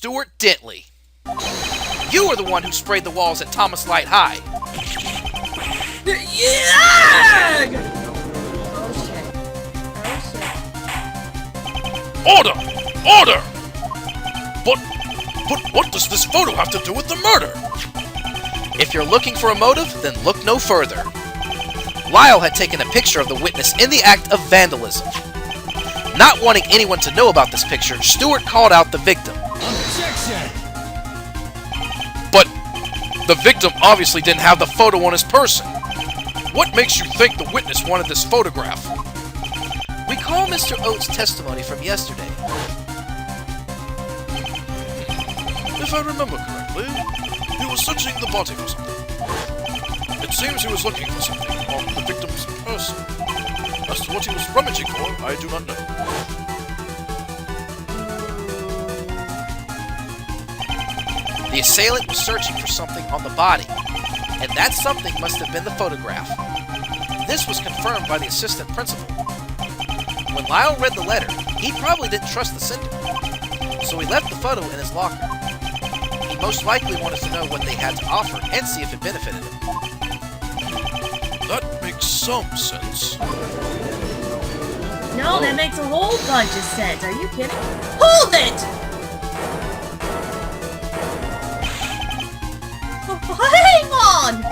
Stuart Dentlee. You are the one who sprayed the walls at Thomas Light High. Yeah! Oh shit. Order! Order! But what does this photo have to do with the murder? If you're looking for a motive, then look no further. Lyle had taken a picture of the witness in the act of vandalism. Not wanting anyone to know about this picture, Stuart called out the victim. Objection! But the victim obviously didn't have the photo on his person. What makes you think the witness wanted this photograph? Recall Mr. Oates' testimony from yesterday. If I remember correctly, he was searching the body for something. It seems he was looking for something on the victim's person. As to what he was rummaging for, I do not know. The assailant was searching for something on the body, and that something must have been the photograph. This was confirmed by the assistant principal. When Lyle read the letter, he probably didn't trust the sender, so he left the photo in his locker. He most likely wanted to know what they had to offer and see if it benefited him. That makes some sense. No, that makes a whole bunch of sense. Are you kidding? Hold it! Hang on!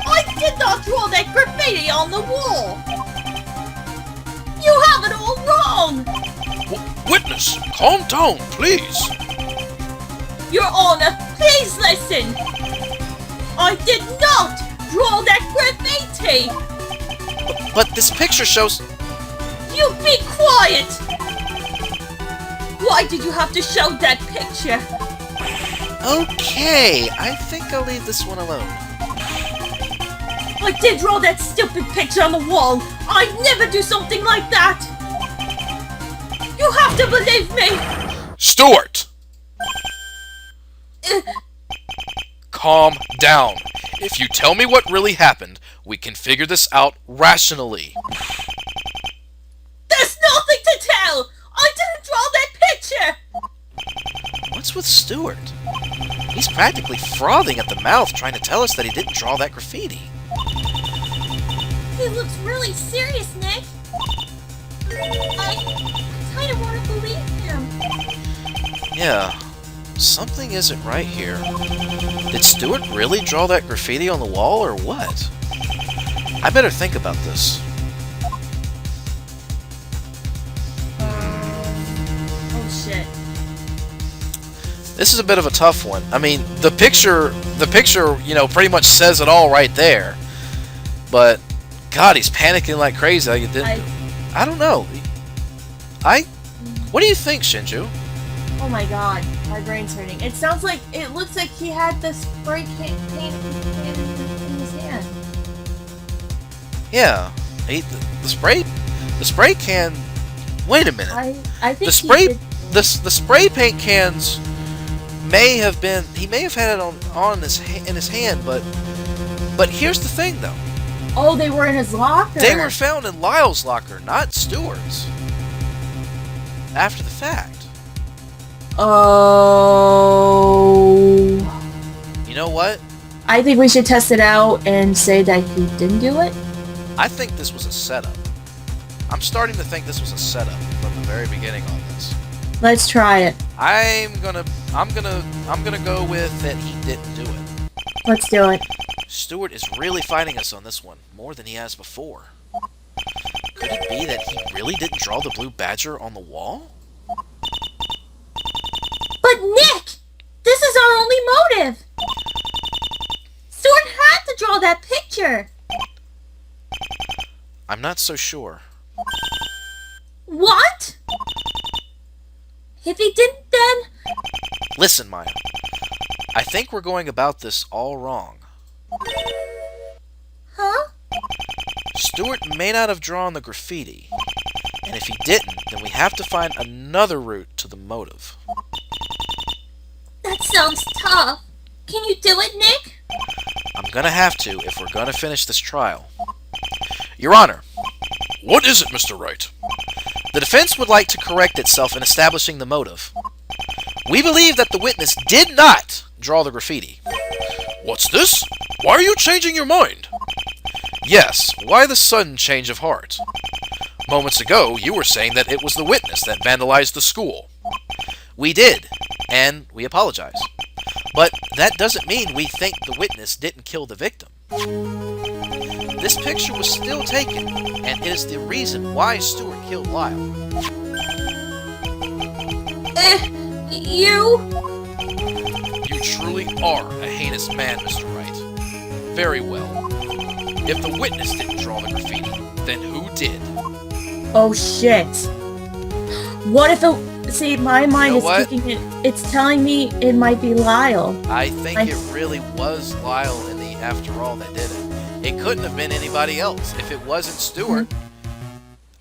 I did not draw that graffiti on the wall! You have it all wrong! Witness, calm down, please. Your Honor, please listen! I did not draw that graffiti! But this picture shows... You be quiet! Why did you have to show that picture? Okay, I think I'll leave this one alone. I did draw that stupid picture on the wall! I'd never do something like that! You have to believe me! Stuart! Calm down. If you tell me what really happened, we can figure this out rationally. There's nothing to tell! I didn't draw that picture! What's with Stuart? He's practically frothing at the mouth trying to tell us that he didn't draw that graffiti. He looks really serious, Nick. I kind of want to believe him. Yeah, something isn't right here. Did Stuart really draw that graffiti on the wall, or what? I better think about this. Oh shit. This is a bit of a tough one. I mean, the picture, you know, pretty much says it all right there. But, God, he's panicking like crazy. Like it didn't. I don't know. What do you think, Shinju? Oh my god, my brain's hurting. It sounds like, it looks like he had the spray paint in his hand. Yeah, the spray can. Wait a minute. I think the spray paint cans may have been. He may have had it in his hand, but here's the thing, though. Oh, they were in his locker. They were found in Lyle's locker, not Stuart's. After the fact. Oh. You know what? I think we should test it out and say that he didn't do it. I think this was a setup. I'm starting to think this was a setup from the very beginning on this. Let's try it. I'm gonna go with that he didn't do it. Let's do it. Stuart is really fighting us on this one, more than he has before. Could it be that he really didn't draw the blue badger on the wall? But Nick! This is our only motive! Stuart had to draw that picture! I'm not so sure. What? If he didn't, then... Listen, Maya. I think we're going about this all wrong. Huh? Stuart may not have drawn the graffiti, and if he didn't, then we have to find another route to the motive. That sounds tough. Can you do it, Nick? I'm gonna have to if we're gonna finish this trial. Your Honor. What is it, Mr. Wright? The defense would like to correct itself in establishing the motive. We believe that the witness did not draw the graffiti. What's this? Why are you changing your mind? Yes, why the sudden change of heart? Moments ago, you were saying that it was the witness that vandalized the school. We did, and we apologize. But that doesn't mean we think the witness didn't kill the victim. This picture was still taken, and it is the reason why Stuart killed Lyle. You? You truly are a heinous man, Mr. Wright. Very well. If the witness didn't draw the graffiti, then who did? Oh shit. What if it... See, my mind You know is kicking it. It's telling me it might be Lyle. I think it really was Lyle in the after all that did it. It couldn't have been anybody else. If it wasn't Stuart,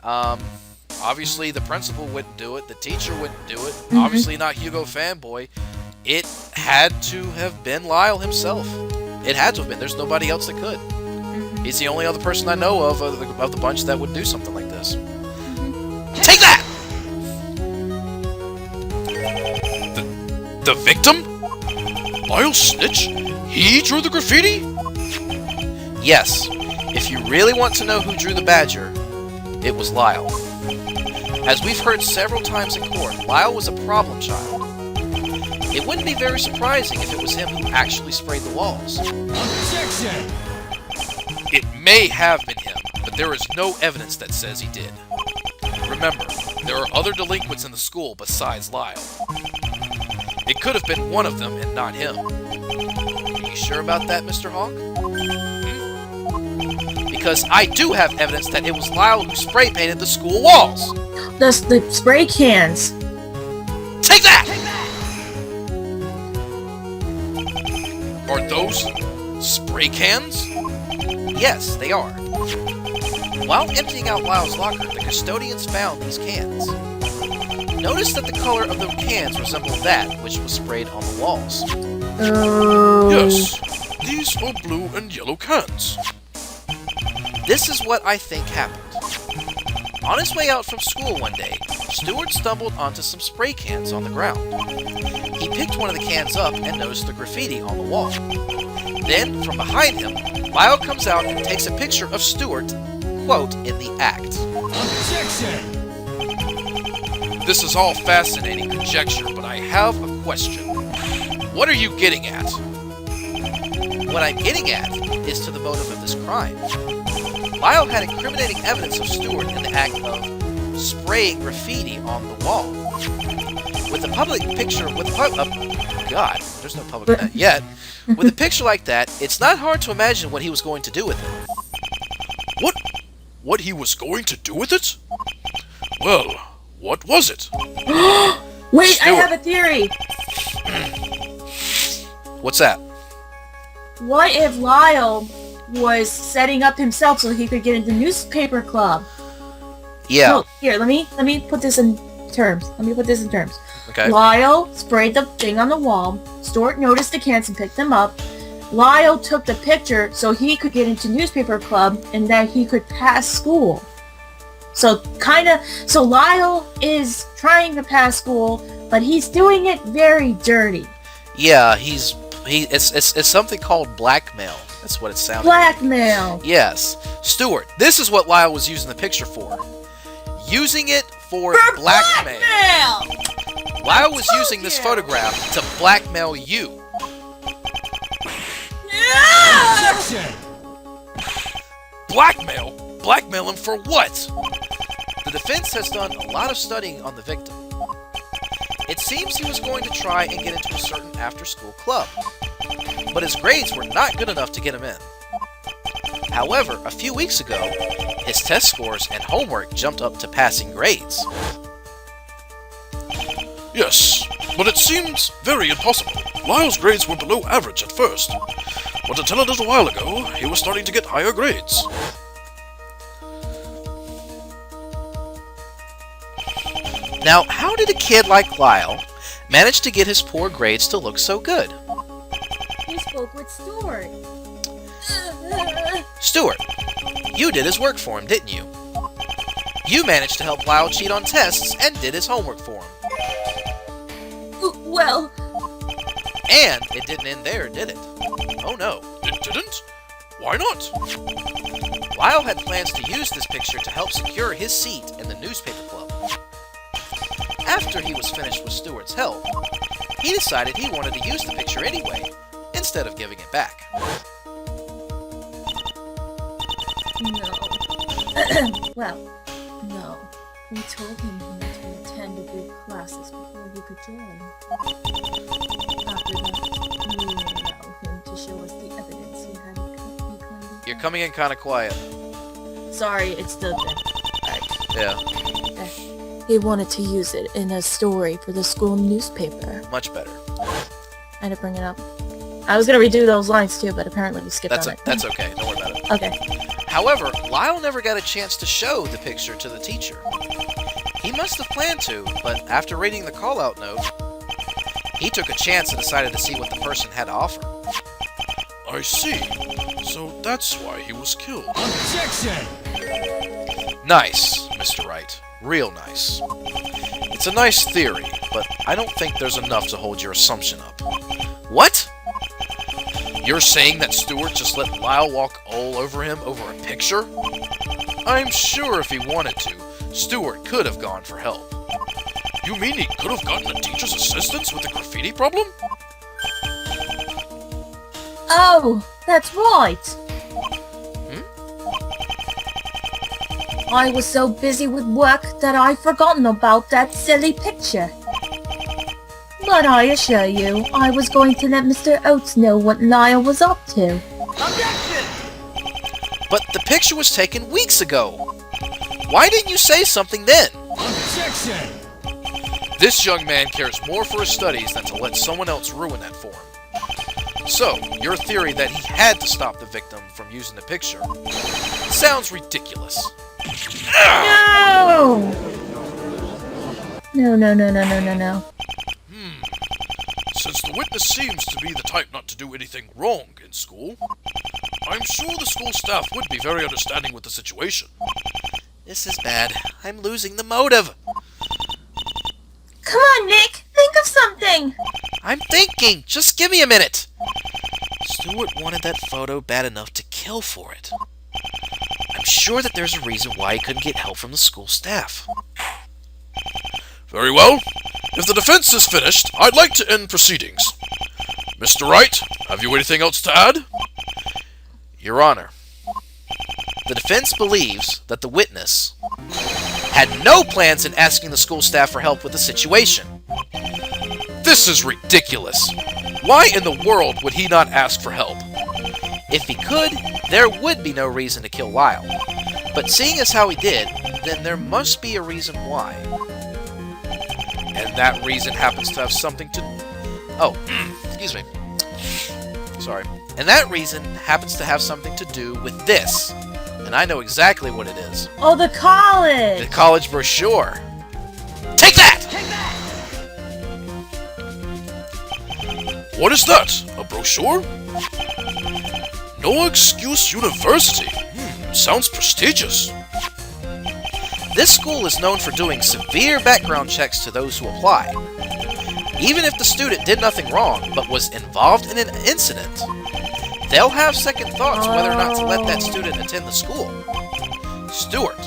obviously the principal wouldn't do it. The teacher wouldn't do it. Obviously not Hugo Fanboy. It had to have been Lyle himself. It had to have been. There's nobody else that could. He's the only other person I know of the bunch that would do something like this. Take that! The victim? Lyle Snitch? He drew the graffiti? Yes. If you really want to know who drew the badger, it was Lyle. As we've heard several times in court, Lyle was a problem child. It wouldn't be very surprising if it was him who actually sprayed the walls. Objection! It may have been him, but there is no evidence that says he did. Remember, there are other delinquents in the school besides Lyle. It could have been one of them and not him. Are you sure about that, Mr. Hawk? Because I do have evidence that it was Lyle who spray painted the school walls. The spray cans. Take that! Are those spray cans? Yes, they are. While emptying out Lyle's locker, the custodians found these cans. Notice that the color of the cans resembled that which was sprayed on the walls. Yes, these are blue and yellow cans. This is what I think happened. On his way out from school one day, Stuart stumbled onto some spray cans on the ground. He picked one of the cans up and noticed the graffiti on the wall. Then, from behind him, Lyle comes out and takes a picture of Stuart, quote, in the act. Objection! This is all fascinating conjecture, but I have a question. What are you getting at? What I'm getting at is to the motive of this crime. Lyle had incriminating evidence of Stuart in the act of spraying graffiti on the wall. With a public picture, God, there's no public yet. With a picture like that, it's not hard to imagine what he was going to do with it. What he was going to do with it? Well, what was it? Wait, Stuart. I have a theory. What's that? What if Lyle was setting up himself so he could get into newspaper club? Yeah. No, here, let me put this in terms. Okay. Lyle sprayed the thing on the wall. Stuart noticed the cans and picked them up. Lyle took the picture so he could get into newspaper club and that he could pass school. So Lyle is trying to pass school, but he's doing it very dirty. Yeah, it's something called blackmail. That's what it sounds Blackmail. like. Yes. Stuart, this is what Lyle was using the picture for. Using it for blackmail. Lyle was using this photograph to blackmail you. Objection! Blackmail? Blackmail him for what? The defense has done a lot of studying on the victim. It seems he was going to try and get into a certain after-school club, but his grades were not good enough to get him in. However, a few weeks ago, his test scores and homework jumped up to passing grades. Yes, but it seems very impossible. Lyle's grades were below average at first, but until a little while ago, he was starting to get higher grades. Now, how did a kid like Lyle manage to get his poor grades to look so good? He spoke with Stuart. Stuart, you did his work for him, didn't you? You managed to help Lyle cheat on tests and did his homework for him. And it didn't end there, did it? Oh no. It didn't? Why not? Lyle had plans to use this picture to help secure his seat in the newspaper club. After he was finished with Stuart's help, he decided he wanted to use the picture anyway, instead of giving it back. No. Well, no. We told him he had to attend a few classes before he could join. After that, we would allow him to show us the evidence he had become. You're coming in kind of quiet. Sorry, it's the Yeah, He wanted to use it in a story for the school newspaper. much better. I had to bring it up. I was gonna redo those lines too, but apparently we skipped on it. That's okay. Don't worry about it. Okay. However, Lyle never got a chance to show the picture to the teacher. He must have planned to, but after reading the call-out note, he took a chance and decided to see what the person had to offer. I see. So that's why he was killed. Objection! Nice, Mr. Wright. Real nice. It's a nice theory, but I don't think there's enough to hold your assumption up. What? You're saying that Stuart just let Lyle walk all over him over a picture? I'm sure if he wanted to, Stuart could have gone for help. You mean he could have gotten a teacher's assistance with the graffiti problem? Oh, that's right. I was so busy with work that I'd forgotten about that silly picture. But I assure you, I was going to let Mr. Oates know what Lyle was up to. Objection! But the picture was taken weeks ago. Why didn't you say something then? Objection! This young man cares more for his studies than to let someone else ruin that for him. So, your theory that he had to stop the victim from using the picture sounds ridiculous. No! No. Since the witness seems to be the type not to do anything wrong in school, I'm sure the school staff would be very understanding with the situation. This is bad. I'm losing the motive. Come on, Nick! Think of something! I'm thinking. Just give me a minute. Stuart wanted that photo bad enough to kill for it. I'm sure that there's a reason why he couldn't get help from the school staff. Very well. If the defense is finished, I'd like to end proceedings. Mr. Wright, have you anything else to add? Your Honor, the defense believes that the witness had no plans in asking the school staff for help with the situation. This is ridiculous. Why in the world would he not ask for help? If he could, there would be no reason to kill Lyle. But seeing as how he did, then there must be a reason why. And that reason happens to have something to... Oh, excuse me. Sorry. And that reason happens to have something to do with this. And I know exactly what it is. Oh, the college! The college brochure. Take that! What is that? A brochure? No Excuse University. Sounds prestigious. This school is known for doing severe background checks to those who apply. Even if the student did nothing wrong, but was involved in an incident, they'll have second thoughts whether or not to let that student attend the school. Stuart,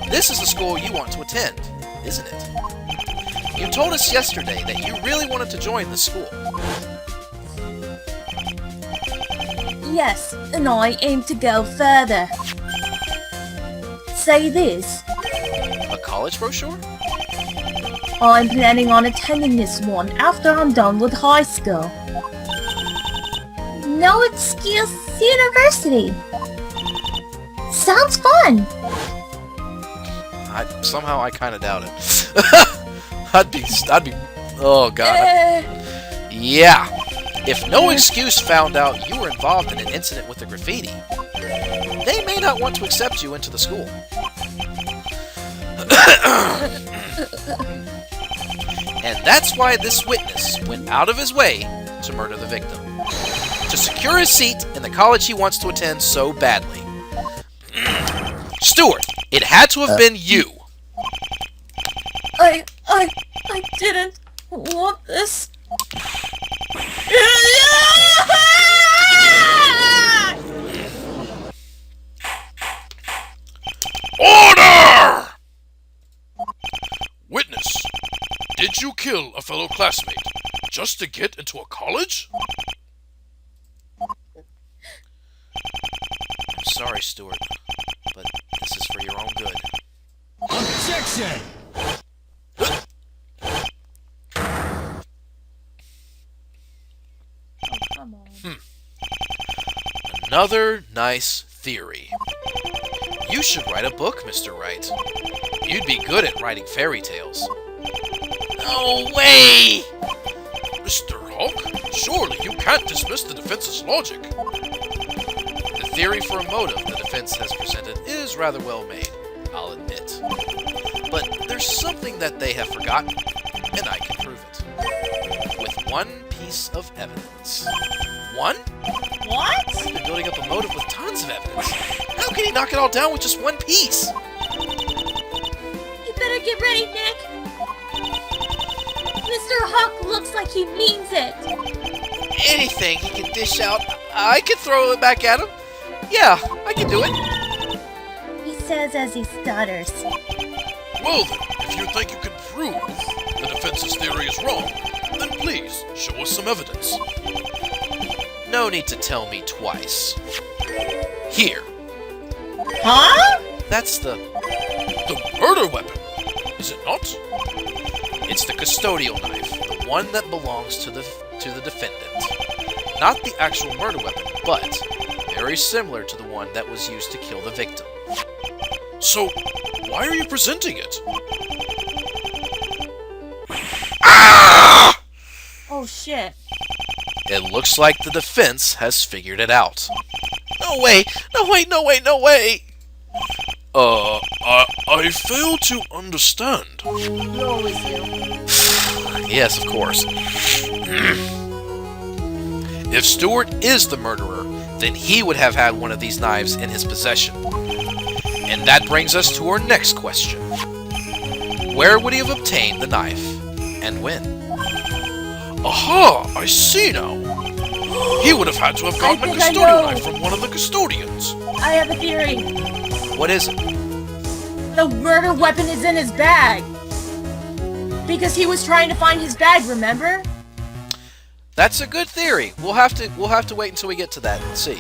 this is the school you want to attend, isn't it? You told us yesterday that you really wanted to join the school. Yes, and I aim to go further. Say this. A college brochure? I'm planning on attending this one after I'm done with high school. No Excuse University. Sounds fun. Somehow I kind of doubt it. I'd be, oh god. Yeah. If No Excuse found out you were involved in an incident with the graffiti, they may not want to accept you into the school. And that's why this witness went out of his way to murder the victim. To secure his seat in the college he wants to attend so badly. Stuart, it had to have been you. I didn't want this. Order! Witness, did you kill a fellow classmate just to get into a college? I'm sorry, Stuart, but this is for your own good. Objection! Come on. Another nice theory. You should write a book, Mr. Wright. You'd be good at writing fairy tales. No way! Mr. Hawk, surely you can't dismiss the defense's logic. The theory for a motive the defense has presented is rather well made, I'll admit. But there's something that they have forgotten, and I can prove it. With one piece of evidence. One? What? I've been building up a motive with tons of evidence. How can he knock it all down with just one piece? You better get ready, Nick. Mr. Hawk looks like he means it. Anything he can dish out, I can throw it back at him. Yeah, I can do it. He says as he stutters. Well then, if you think you can prove the defense's theory is wrong, then please show us some evidence. No need to tell me twice. Here. Huh? That's the murder weapon, is it not? It's the custodial knife, the one that belongs to the defendant. Not the actual murder weapon, but very similar to the one that was used to kill the victim. So, why are you presenting it? Oh shit. It looks like the defense has figured it out. No way! No way! No way! No way! I fail to understand. You always do. Yes, of course. If Stuart is the murderer, then he would have had one of these knives in his possession. And that brings us to our next question. Where would he have obtained the knife, and when? Aha! I see now. He would have had to have gotten a think I custodial know. knife from one of the custodians. I have a theory. What is it? The murder weapon is in his bag. Because he was trying to find his bag, remember? That's a good theory. We'll have to wait until we get to that and see.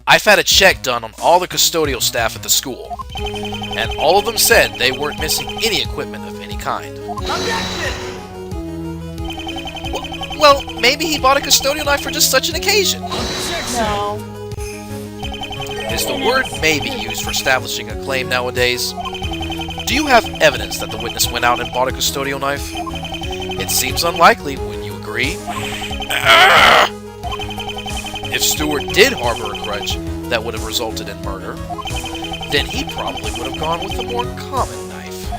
I've had a check done on all the custodial staff at the school, and all of them said they weren't missing any equipment of any kind. Objection! Well, maybe he bought a custodial knife for just such an occasion. Objection! No. Is the word maybe used for establishing a claim nowadays? Do you have evidence that the witness went out and bought a custodial knife? It seems unlikely, wouldn't you agree? If Stuart did harbor a grudge that would have resulted in murder, then he probably would have gone with the more common knife.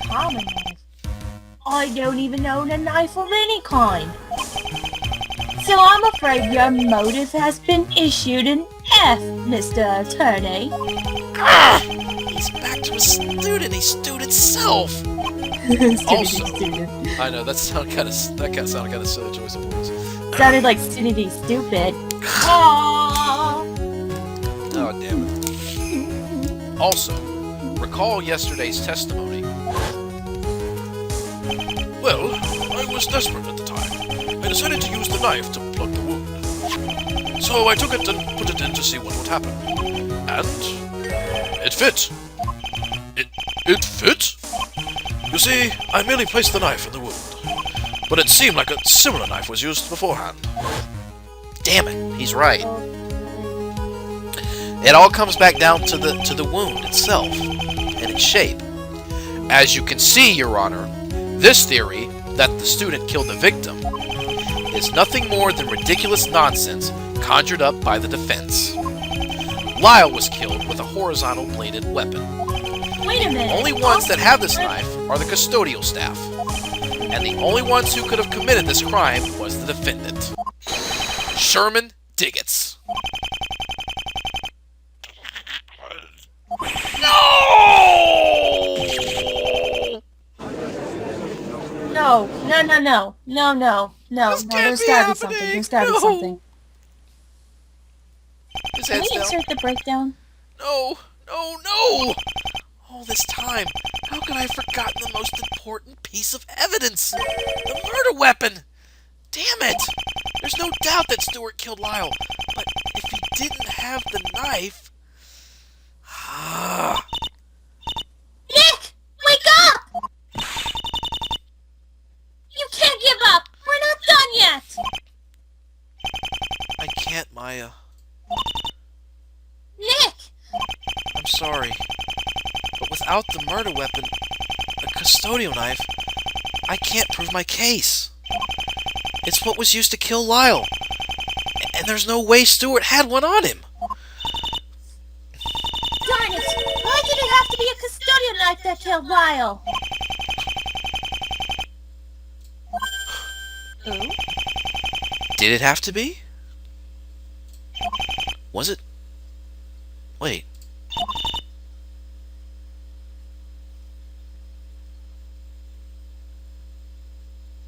Common knife. I don't even own a knife of any kind. So I'm afraid your motive has been issued an F, Mr. Attorney. He's back to his student self. Also, I know that sounded kind of silly choice of words. Sounded like Stinity stupid. Aww. Oh, damn it. Also, recall yesterday's testimony. Well, I was desperate at the time. I decided to use the knife to plug the wound. So I took it and put it in to see what would happen. And it fit. It fit? You see, I merely placed the knife in the wound. But it seemed like a similar knife was used beforehand. Damn it, he's right. It all comes back down to the wound itself and its shape. As you can see, Your Honor, this theory that the student killed the victim is nothing more than ridiculous nonsense conjured up by the defense. Lyle was killed with a horizontal bladed weapon. Wait a minute. Only ones that have this knife are the custodial staff. And the only ones who could have committed this crime was the defendant. Sherman Diggets. No! No. This can't There's be gotta be happening. something. There's gotta be No. something. His Can head's we down. insert the breakdown? No! All this time, how could I have forgotten the most important piece of evidence? The murder weapon! Damn it! There's no doubt that Stuart killed Lyle, but if he didn't have the knife... Nick! Wake up! You can't give up! We're not done yet! I can't, Maya. Nick! I'm sorry. But without the murder weapon, a custodial knife, I can't prove my case. It's what was used to kill Lyle. And there's no way Stuart had one on him. Darn it! Why did it have to be a custodial knife that killed Lyle? Who? Did it have to be? Was it? Wait.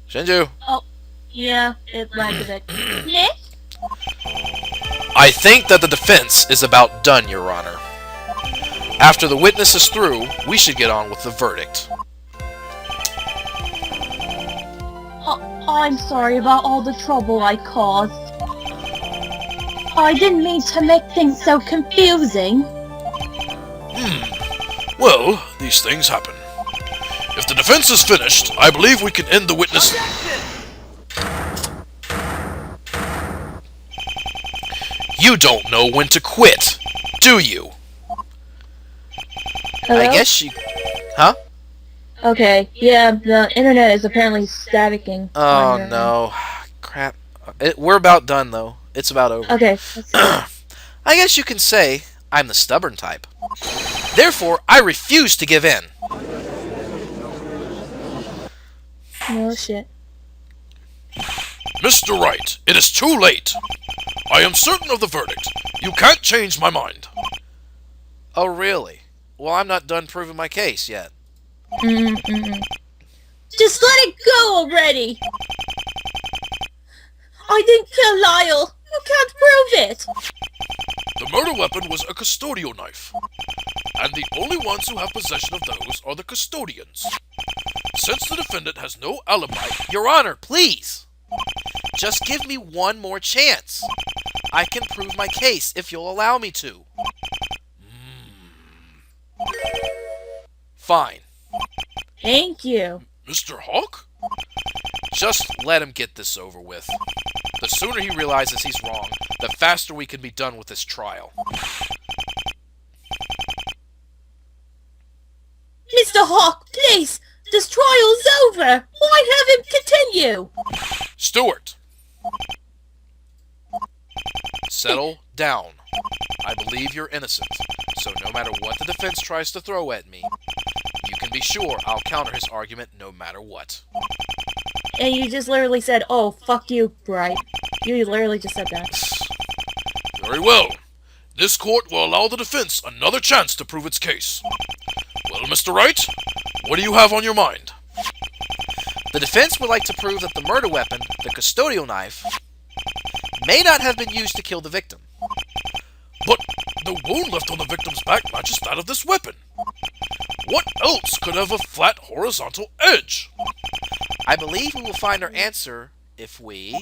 Shinju. Oh, yeah, it landed it. Nick? I think that the defense is about done, Your Honor. After the witness is through, we should get on with the verdict. I'm sorry about all the trouble I caused. I didn't mean to make things so confusing. Well, these things happen. If the defense is finished, I believe we can end the witness... You don't know when to quit, do you? Hello? I guess she... Huh? Okay, yeah, the internet is apparently staticking. Oh, no. Crap. We're about done, though. It's about over. Okay, let's see. I guess you can say I'm the stubborn type. Therefore, I refuse to give in. No shit. Mr. Wright, it is too late. I am certain of the verdict. You can't change my mind. Oh, really? Well, I'm not done proving my case yet. Just let it go already! I didn't kill Lyle! You can't prove it! The murder weapon was a custodial knife. And the only ones who have possession of those are the custodians. Since the defendant has no alibi... Your Honor, please! Just give me one more chance. I can prove my case if you'll allow me to. Fine. Thank you. Mr. Hawk? Just let him get this over with. The sooner he realizes he's wrong, the faster we can be done with this trial. Mr. Hawk, please! This trial's over! Why have him continue? Stuart! Settle down. I believe you're innocent, so no matter what the defense tries to throw at me, you can be sure I'll counter his argument no matter what. And you just literally said, oh, fuck you, right? You literally just said that. Very well. This court will allow the defense another chance to prove its case. Well, Mr. Wright, what do you have on your mind? The defense would like to prove that the murder weapon, the custodial knife, may not have been used to kill the victim. But the wound left on the victim's back matches that of this weapon. What else could have a flat horizontal edge? I believe we will find our answer if we...